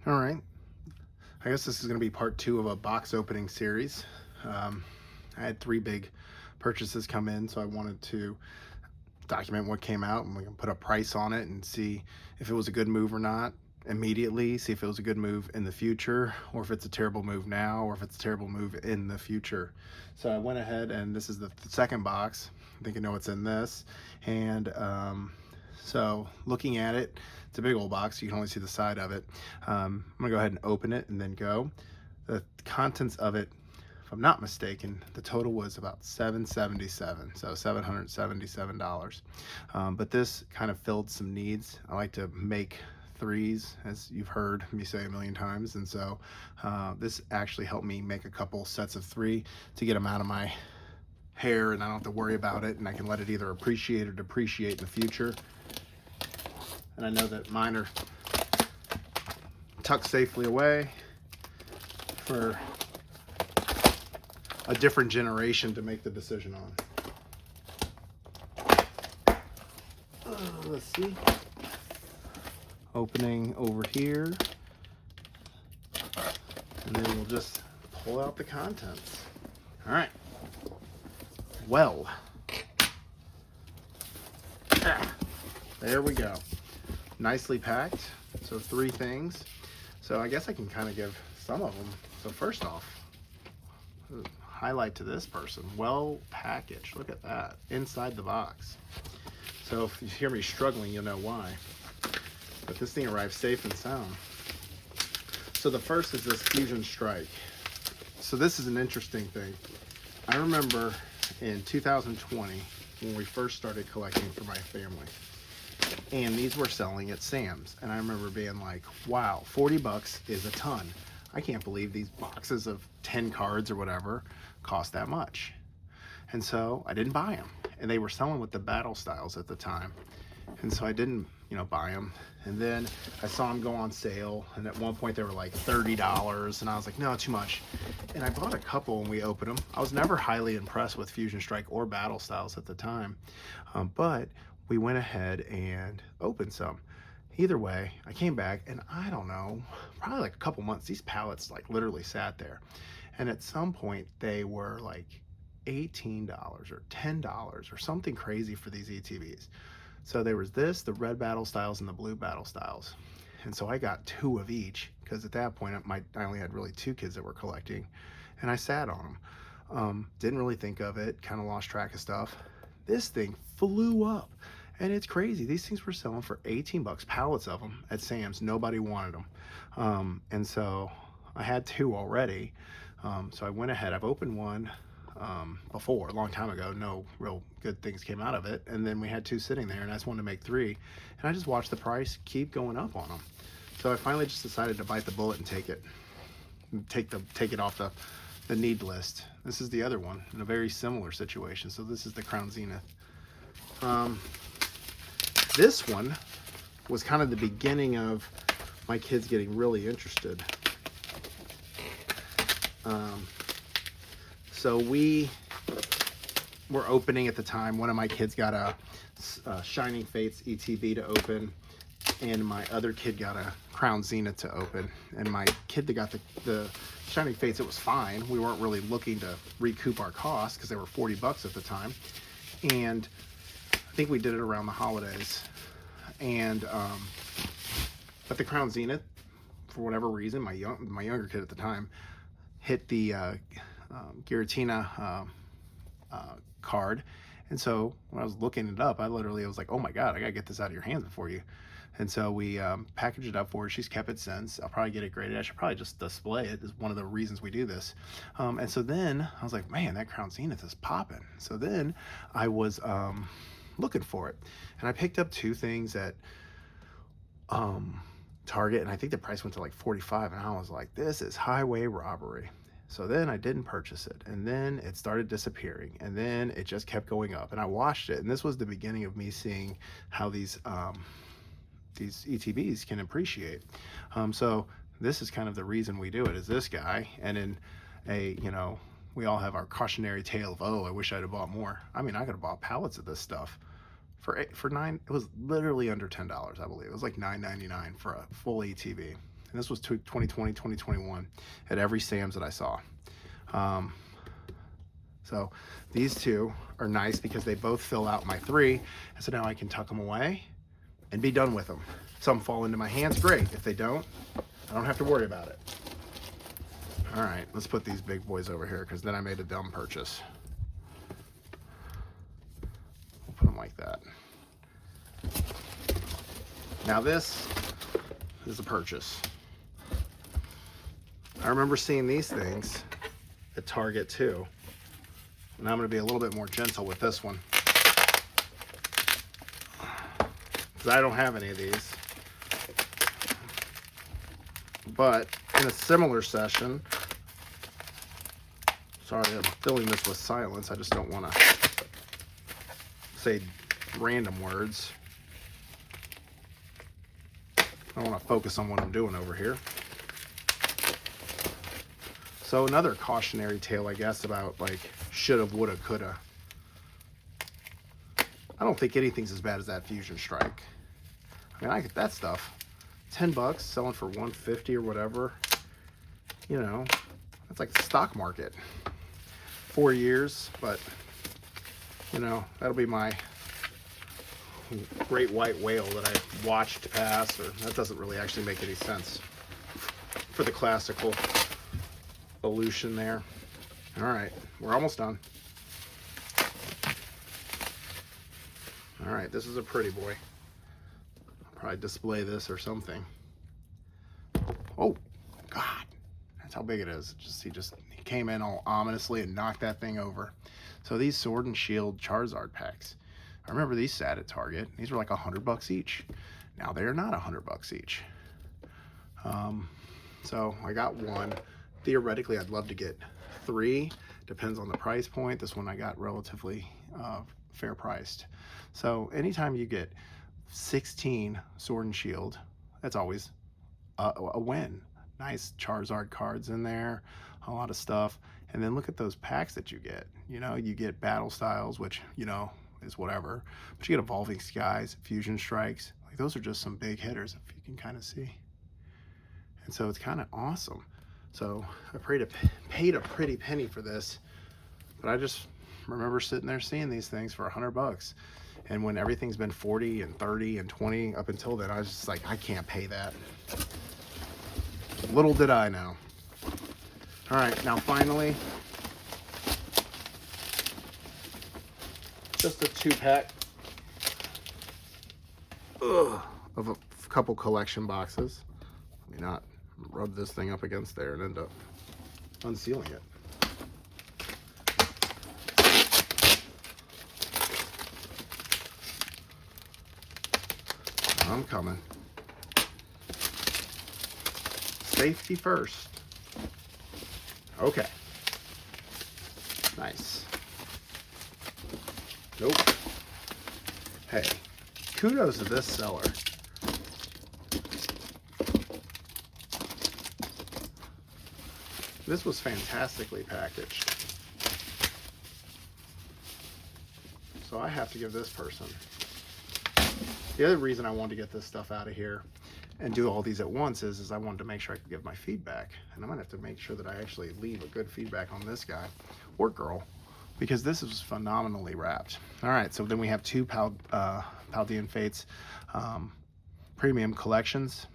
All right. I guess this is going to be part two of a box opening series. I had three big purchases come in, so I wanted to document what came out and we can put a price on it and see if it was a good move or not immediately, see if it was a good move in the future, or if it's a terrible move now, or if it's a terrible move in the future. So I went ahead, and this is the second box. I think I know what's in this. And so looking at it, it's a big old box. You can only see the side of it. I'm gonna go ahead and open it and then go. The contents of it, if I'm not mistaken, the total was about $777, so $777. But this kind of filled some needs. I like to make threes, as you've heard me say a million times, and so this actually helped me make a couple sets of three to get them out of my hair, and I don't have to worry about it, and I can let it either appreciate or depreciate in the future. And I know that mine are tucked safely away for a different generation to make the decision on. Let's see. Opening over here. And then we'll just pull out the contents. All right. Well. There we go. Nicely packed. So three things. So I guess I can kind of give some of them. So first off, highlight to this person, well packaged. Look at that inside the box. So if you hear me struggling, you'll know why. But this thing arrived safe and sound. So the first is this Fusion Strike. So this is an interesting thing. I remember in 2020 when we first started collecting for my family, and these were selling at Sam's, and I remember being like, wow, 40 bucks is a ton. I can't believe these boxes of 10 cards or whatever cost that much. And so I didn't buy them, and they were selling with the battle styles at the time, and so I didn't buy them. And then I saw them go on sale, and at one point they were like $30, and I was like, no, too much. And I bought a couple and we opened them. I was never highly impressed with Fusion Strike or battle styles at the time, but we went ahead and opened some. Either way, I came back, and I don't know, probably like a couple months, these pallets like literally sat there. And at some point they were like $18 or $10 or something crazy for these ETBs. So there was this, the red battle styles and the blue battle styles. And so I got two of each, because at that point I only had really two kids that were collecting, and I sat on them. Didn't really think of it, kind of lost track of stuff. This thing flew up, and it's crazy. These things were selling for 18 bucks, pallets of them at Sam's. Nobody wanted them. And so I had two already. So I went ahead, I've opened one before, a long time ago. No real good things came out of it. And then we had two sitting there, and I just wanted to make three. And I just watched the price keep going up on them. So I finally just decided to bite the bullet and take it. Take it off the need list. This is the other one in a very similar situation. So this is the Crown Zenith. This one was kind of the beginning of my kids getting really interested. So we were opening at the time. One of my kids got a Shining Fates ETB to open, and my other kid got a Crown Zenith to open. And my kid that got the Shining Fates, it was fine. We weren't really looking to recoup our costs because they were 40 bucks at the time. And I think we did it around the holidays. And but the Crown Zenith, for whatever reason, my younger kid at the time hit the Giratina card. And so when I was looking it up, I was like, oh my God, I gotta get this out of your hands before you. And so we packaged it up for her. She's kept it since. I'll probably get it graded. I should probably just display it. Is one of the reasons we do this. And so then I was like, man, that Crown Zenith is popping. So then I was looking for it, and I picked up two things at Target, and I think the price went to like 45, and I was like, this is highway robbery. So then I didn't purchase it, and then it started disappearing, and then it just kept going up, and I watched it, and this was the beginning of me seeing how these ETBs can appreciate. So this is kind of the reason we do it, is this guy. And in a, we all have our cautionary tale of, oh, I wish I'd have bought more. I mean, I could have bought pallets of this stuff for nine. It was literally under $10, I believe. It was like $9.99 for a full ETB. And this was 2020, 2021 at every Sam's that I saw. So these two are nice because they both fill out my 3. And so now I can tuck them away and be done with them. Some fall into my hands, great. If they don't, I don't have to worry about it. All right, let's put these big boys over here because then I made a dumb purchase. We'll put them like that. Now this is a purchase. I remember seeing these things at Target too. And I'm going to be a little bit more gentle with this one, because I don't have any of these. But in a similar session, sorry, I'm filling this with silence. I just don't want to say random words. I want to focus on what I'm doing over here. So another cautionary tale, I guess, about like shoulda, woulda, coulda. I don't think anything's as bad as that Fusion Strike. I mean, I get that stuff. $10 selling for $150 or whatever. You know, that's like the stock market. 4 years, but you know, that'll be my great white whale that I watched pass, or that doesn't really actually make any sense for the classical illusion there. All right, we're almost done. All right, this is a pretty boy. I'll probably display this or something. Oh God, that's how big it is. He came in all ominously and knocked that thing over. So these Sword and Shield Charizard packs, I remember these sat at Target. These were like $100 each. Now they are not $100 each. So I got one. Theoretically, I'd love to get 3. Depends on the price point. This one I got relatively fair priced. So anytime you get 16 Sword and Shield, that's always a win. Nice Charizard cards in there, a lot of stuff. And then look at those packs that you get. You know, you get Battle Styles, which, you know, is whatever. But you get Evolving Skies, Fusion Strikes. Like, those are just some big hitters, if you can kind of see. And so it's kind of awesome. So I paid a pretty penny for this, but I just remember sitting there seeing these things for $100. And when everything's been 40 and 30 and 20 up until then, I was just like, I can't pay that. Little did I know. All right, now finally, just a 2-pack of a couple collection boxes. Let me not rub this thing up against there and end up unsealing it. I'm coming. Safety first. Okay. Nice. Nope. Hey, kudos to this seller. This was fantastically packaged. So I have to give this person. The other reason I wanted to get this stuff out of here and do all these at once is I wanted to make sure I could give my feedback. And I'm gonna have to make sure that I actually leave a good feedback on this guy or girl, because this is phenomenally wrapped. All right, so then we have 2 Paldean Fates premium collections.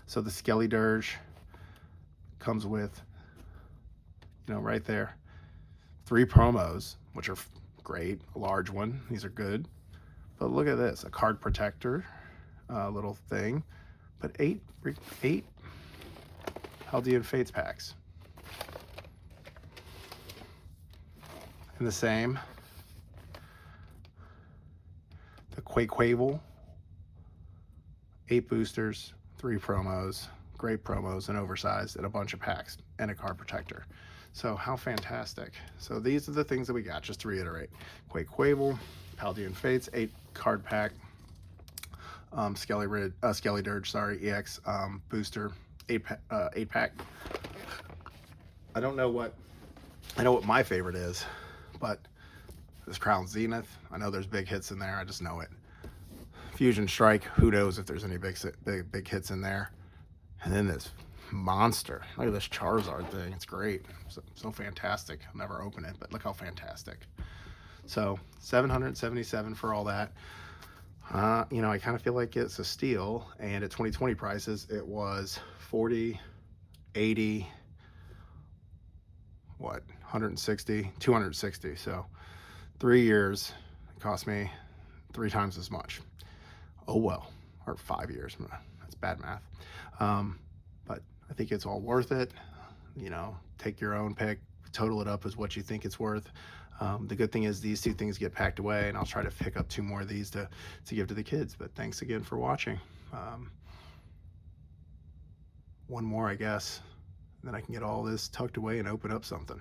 So the Skelly Dirge comes with, you know, right there, 3 promos, which are great, a large one, these are good. But look at this, a card protector, little thing, but 8 Paldean Fates packs. And the same, the Quavel, 8 boosters, 3 promos, great promos, and oversized, and a bunch of packs, and a card protector. So how fantastic. So these are the things that we got, just to reiterate. Quavel, Paldean Fates, 8 card pack, Skelly Dirge, sorry, EX booster, 8 pack. I know what my favorite is, but this Crown Zenith, I know there's big hits in there, I just know it. Fusion Strike, who knows if there's any big hits in there. And then this monster. Look at this Charizard thing. It's great. So fantastic. I'll never open it, but look how fantastic. So 777 for all that. You know, I kind of feel like it's a steal, and at 2020 prices, it was 40, 80, what, 160, 260. So 3 years, it cost me 3 times as much. Oh well, or 5 years. That's bad math. But I think it's all worth it. You know, take your own pick, total it up as what you think it's worth. The good thing is these 2 things get packed away, and I'll try to pick up 2 more of these to give to the kids. But thanks again for watching. One more, I guess, then I can get all this tucked away and open up something.